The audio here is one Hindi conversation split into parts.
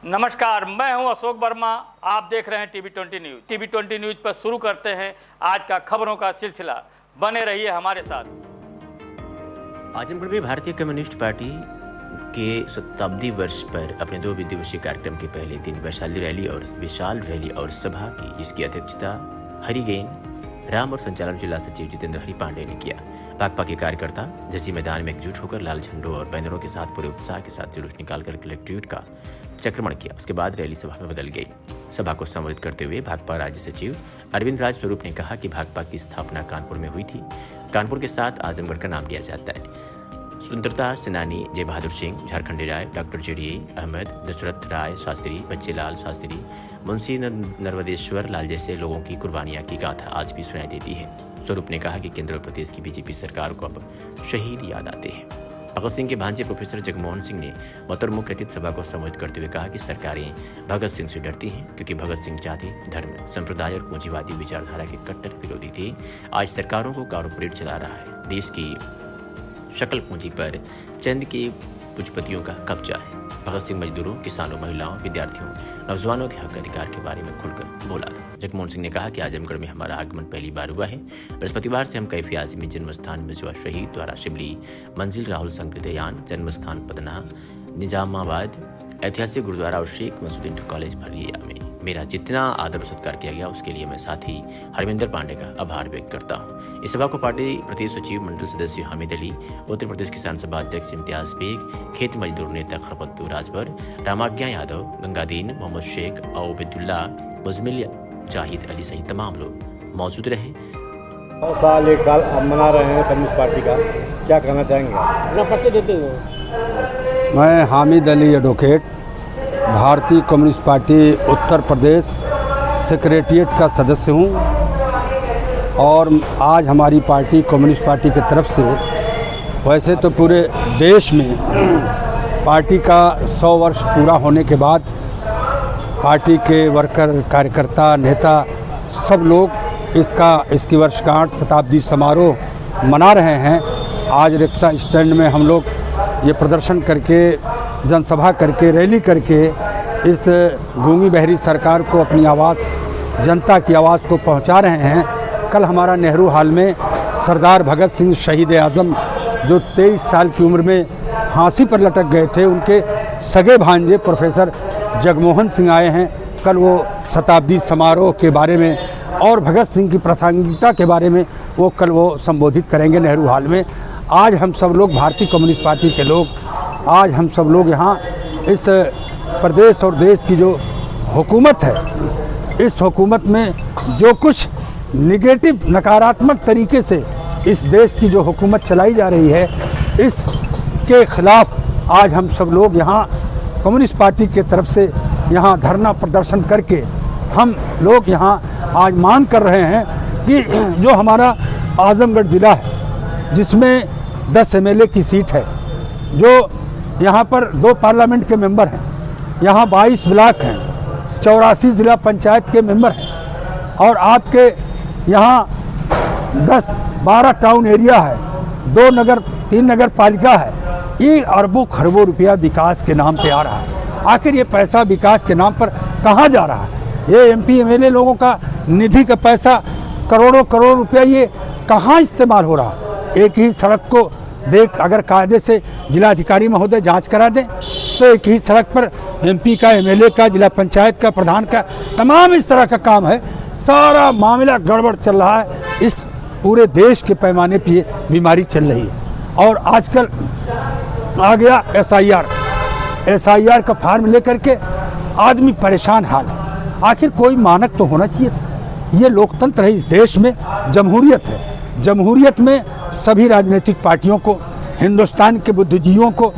नमस्कार, मैं हूं अशोक वर्मा। आप देख रहे हैं टीवी20 न्यूज। टीवी20 न्यूज पर शुरू करते हैं आज का खबरों का सिलसिला। बने रहिए हमारे साथ। आजमगढ़ में भारतीय कम्युनिस्ट पार्टी के शताब्दी वर्ष पर अपने 2 दिवसीय कार्यक्रम के पहले दिन विशाल रैली और सभा की, जिसकी अध्यक्षता हरिगेन राम और संचालन जिला सचिव जितेंद्र हरि पांडे ने किया। भाकपा के कार्यकर्ता जजी मैदान में एकजुट होकर लाल झंडों और बैनरों के साथ पूरे उत्साह के साथ जुलूस निकालकर कलेक्ट्रेट का चक्रमण किया। उसके बाद रैली सभा में बदल गई। सभा को संबोधित करते हुए भाकपा राज्य सचिव अरविंद राज स्वरूप ने कहा कि भाकपा की स्थापना कानपुर में हुई थी। कानपुर के साथ आजमगढ़ का नाम लिया जाता है। स्वतंत्रता सेनानी जय बहादुर सिंह, झारखंडी राय, डॉक्टर जेडी अहमद, दशरथ राय शास्त्री, बच्चेलाल शास्त्री, मुंशी नर्वदेश्वर लाल जैसे लोगों की कुर्बानियां की गाथा आज भी सुनाई देती है। स्वरूप ने कहा कि केंद्र और प्रदेश की बीजेपी सरकार को अब शहीद याद आते हैं। भगत सिंह के भांजे प्रोफेसर जगमोहन सिंह ने बतौर मुख्य अतिथि सभा को संबोधित करते हुए कहा कि सरकारें भगत सिंह से डरती हैं, क्योंकि भगत सिंह जाति, धर्म, संप्रदाय और पूंजीवादी विचारधारा के कट्टर विरोधी थे। आज सरकारों को कॉर्पोरेट चला रहा है। देश की शकल पूंजी पर चंद के पूंजीपतियों का कब्जा है। भगत सिंह मजदूरों, किसानों, महिलाओं, विद्यार्थियों, नौजवानों के हक अधिकार के बारे में खुलकर बोला था। जगमोहन सिंह ने कहा कि आजमगढ़ में हमारा आगमन पहली बार हुआ है। बृहस्पतिवार से हम कैफी आजमी जन्म स्थान मिर्जवा शहीद द्वारा शिबली, मंजिल राहुल संकृतयान, जन्म स्थान पटना, निजामाबाद, ऐतिहासिक गुरुद्वारा और शेख मसूद कॉलेज भरिया में मेरा जितना आदर और सत्कार किया गया, उसके लिए मैं साथी हरविंदर पांडे का आभार व्यक्त करता हूँ। इस सभा को पार्टी प्रदेश सचिव मंडल सदस्य हामिद अली, उत्तर प्रदेश किसान सभा अध्यक्ष इम्तियाज बेग, खेत मजदूर नेता खरपत्तू राजभर, रामाज्ञा यादव, गंगादीन, मोहम्मद शेख, औबेदुल्ला, मुजमिल जाहिद अली सहित तमाम लोग मौजूद रहे। 9 साल 1 साल अब मना रहे हैं कम्युनिस्ट पार्टी का, क्या कहना चाहेंगे? अपना परिचय देते हुए। मैं हामिद अली एडवोकेट, भारतीय communist party Uttar Pradesh secretariat का सदस्य हूँ। और आज हमारी पार्टी कम्युनिस्ट पार्टी की तरफ से, वैसे तो पूरे देश में पार्टी का 100 वर्ष पूरा होने के बाद पार्टी के वर्कर, कार्यकर्ता, नेता सब लोग इसकी वर्षगांठ शताब्दी समारोह मना रहे हैं। आज रिक्शा स्टैंड में हम लोग ये प्रदर्शन करके, जनसभा करके, रैली करके इस गूंगी बहरी सरकार को अपनी आवाज़, जनता की आवाज़ को पहुंचा रहे हैं। कल हमारा नेहरू हॉल में सरदार भगत सिंह शहीद आज़म, जो 23 साल की उम्र में फांसी पर लटक गए थे, उनके सगे भांजे प्रोफेसर जगमोहन सिंह आए हैं। कल वो शताब्दी समारोह के बारे में और भगत सिंह की प्रासंगिकता के बारे में वो संबोधित करेंगे नेहरू हॉल में। आज हम सब लोग भारतीय कम्युनिस्ट पार्टी के लोग, आज हम सब लोग यहाँ इस प्रदेश और देश की जो हुकूमत है, इस हुकूमत में जो कुछ निगेटिव, नकारात्मक तरीके से इस देश की जो हुकूमत चलाई जा रही है, इसके खिलाफ आज हम सब लोग यहाँ कम्युनिस्ट पार्टी के तरफ से यहाँ धरना प्रदर्शन करके हम लोग यहाँ आज मांग कर रहे हैं कि जो हमारा आजमगढ़ ज़िला है, जिसमें 10 MLA की सीट है, जो यहाँ पर 2 पार्लियामेंट के मेंबर हैं, यहाँ 22 ब्लॉक हैं, 84 जिला पंचायत के मेंबर हैं, और आपके यहाँ 10-12 टाउन एरिया है, 3 नगर पालिका है। ये अरबों खरबों रुपया विकास के नाम पे आ रहा है। आखिर ये पैसा विकास के नाम पर कहाँ जा रहा है? ये MP MLA लोगों का निधि का पैसा, करोड़ों रुपया, ये कहाँ इस्तेमाल हो रहा है? एक ही सड़क को देख, अगर कायदे से जिलाधिकारी महोदय जांच करा दें तो एक ही सड़क पर MP का, MLA का, जिला पंचायत का, प्रधान का, तमाम इस तरह का काम है। सारा मामला गड़बड़ चल रहा है। इस पूरे देश के पैमाने पे ये बीमारी चल रही है। और आजकल आ गया SIR का फार्म लेकर के आदमी परेशान हाल है। आखिर कोई मानक तो होना चाहिए था। ये लोकतंत्र है, इस देश में जमहूरियत है। जमहूरियत में सभी राजनीतिक पार्टियों को, हिंदुस्तान के बुद्धिजीवियों को,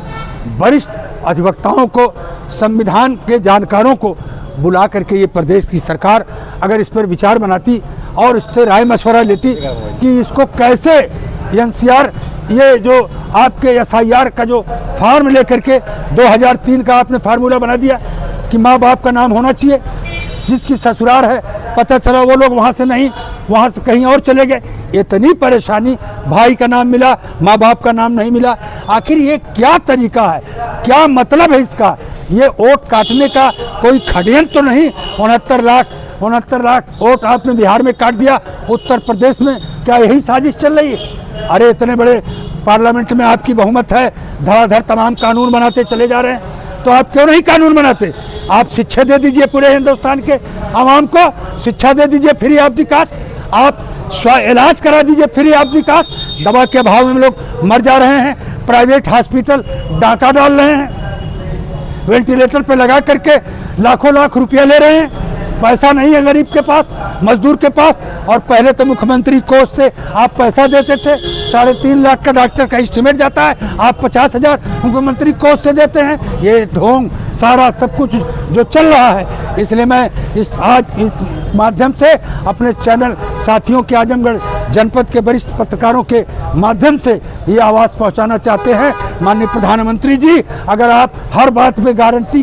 वरिष्ठ अधिवक्ताओं को, संविधान के जानकारों को बुला करके ये प्रदेश की सरकार अगर इस पर विचार बनाती और इससे राय मशवरा लेती कि इसको कैसे NCR, ये जो आपके SIR का जो फार्म लेकर के 2003 का आपने फार्मूला बना दिया कि माँ बाप का नाम होना चाहिए, जिसकी ससुराल है पता चला वो लोग वहाँ से नहीं, वहाँ से कहीं और चले गए। इतनी परेशानी, भाई का नाम मिला, माँ बाप का नाम नहीं मिला। आखिर ये क्या तरीका है, क्या मतलब है इसका? ये वोट काटने का कोई षड्यंत्र तो नहीं? 69 लाख वोट आपने बिहार में काट दिया, उत्तर प्रदेश में क्या यही साजिश चल रही है? अरे इतने बड़े पार्लियामेंट में आपकी बहुमत है, धड़ाधड़ तमाम कानून बनाते चले जा रहे हैं, तो आप क्यों नहीं कानून बनाते? आप शिक्षा दे दीजिए पूरे हिंदुस्तान के आवाम को, शिक्षा दे दीजिए फ्री ऑफ द कास्ट, आप इलाज करा दीजिए फ्री ऑफ द कास्ट। दवा के अभाव में लोग मर जा रहे हैं, प्राइवेट हॉस्पिटल डाका डाल रहे हैं, वेंटिलेटर पे लगा करके लाखों लाख रुपया ले रहे हैं। पैसा नहीं है गरीब के पास, मजदूर के पास। और पहले तो मुख्यमंत्री कोष से आप पैसा देते थे, 3.5 लाख का डॉक्टर का एस्टिमेट जाता है, आप 50,000 मुख्यमंत्री कोष से देते हैं। ये ढोंग सारा सब कुछ जो चल रहा है, इसलिए मैं आज इस माध्यम से अपने चैनल साथियों के, आजमगढ़ जनपद के वरिष्ठ पत्रकारों के माध्यम से ये आवाज़ पहुंचाना चाहते हैं। माननीय प्रधानमंत्री जी, अगर आप हर बात में गारंटी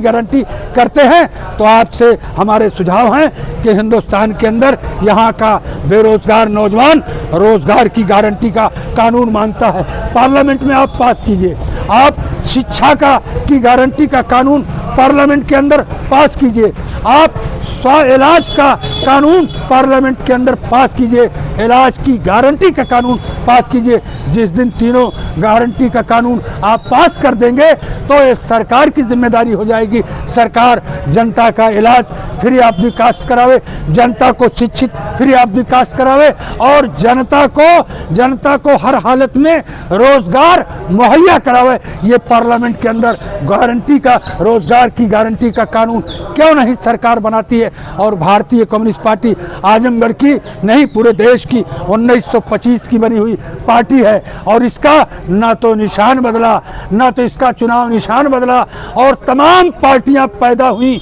करते हैं तो आपसे हमारे सुझाव हैं कि हिंदुस्तान के अंदर यहाँ का बेरोजगार नौजवान रोजगार की गारंटी का कानून मांगता है, पार्लियामेंट में आप पास कीजिए। आप शिक्षा की गारंटी का कानून पार्लियामेंट के अंदर पास कीजिए। आप इलाज का कानून पार्लियामेंट के अंदर पास कीजिए, इलाज की गारंटी का कानून पास कीजिए। जिस दिन तीनों गारंटी का कानून आप पास कर देंगे तो ये सरकार की जिम्मेदारी हो जाएगी। सरकार जनता का इलाज फ्री ऑफ द कास्ट करावे, जनता को शिक्षित फ्री ऑफ द कास्ट करावे और जनता को हर हालत में रोजगार मुहैया करावे। ये पार्लियामेंट के अंदर गारंटी का, रोजगार की गारंटी का कानून क्यों नहीं सरकार बनाती है? और भारतीय कम्युनिस्ट पार्टी आजमगढ़ की नहीं, पूरे देश की 1925 की बनी हुई पार्टी है और इसका ना तो निशान बदला, ना तो इसका चुनाव निशान बदला। और तमाम पार्टियां पैदा हुई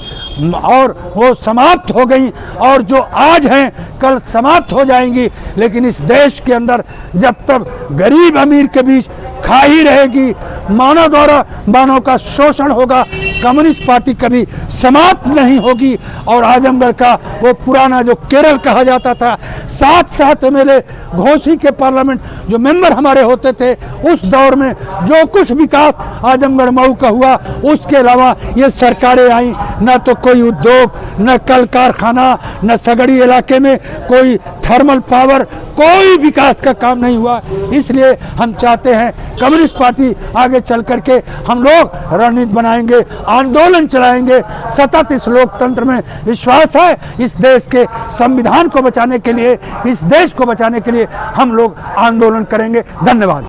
और वो समाप्त हो गई और जो आज हैं कल समाप्त हो जाएंगी। लेकिन इस देश के अंदर जब तक गरीब अमीर के बीच खाई रहेगी, मानव द्वारा मानव का शोषण होगा, कम्युनिस्ट पार्टी कभी समाप्त नहीं होगी। और आजमगढ़ का वो पुराना जो केरल कहा जाता था, 7 एमएलए घोसी के पार्लियामेंट जो मेंबर हमारे होते थे, उस दौर में जो कुछ विकास आजमगढ़ मऊ का हुआ, उसके अलावा ये सरकारें आई, न तो कोई उद्योग, न कल कारखाना, न सगड़ी इलाके में कोई थर्मल पावर, कोई विकास का काम नहीं हुआ। इसलिए हम चाहते हैं कम्युनिस्ट पार्टी आगे चल करके हम लोग रणनीति बनाएंगे, आंदोलन चलाएंगे। सतत इस लोकतंत्र में विश्वास है। इस देश के संविधान को बचाने के लिए, इस देश को बचाने के लिए हम लोग आंदोलन करेंगे। धन्यवाद।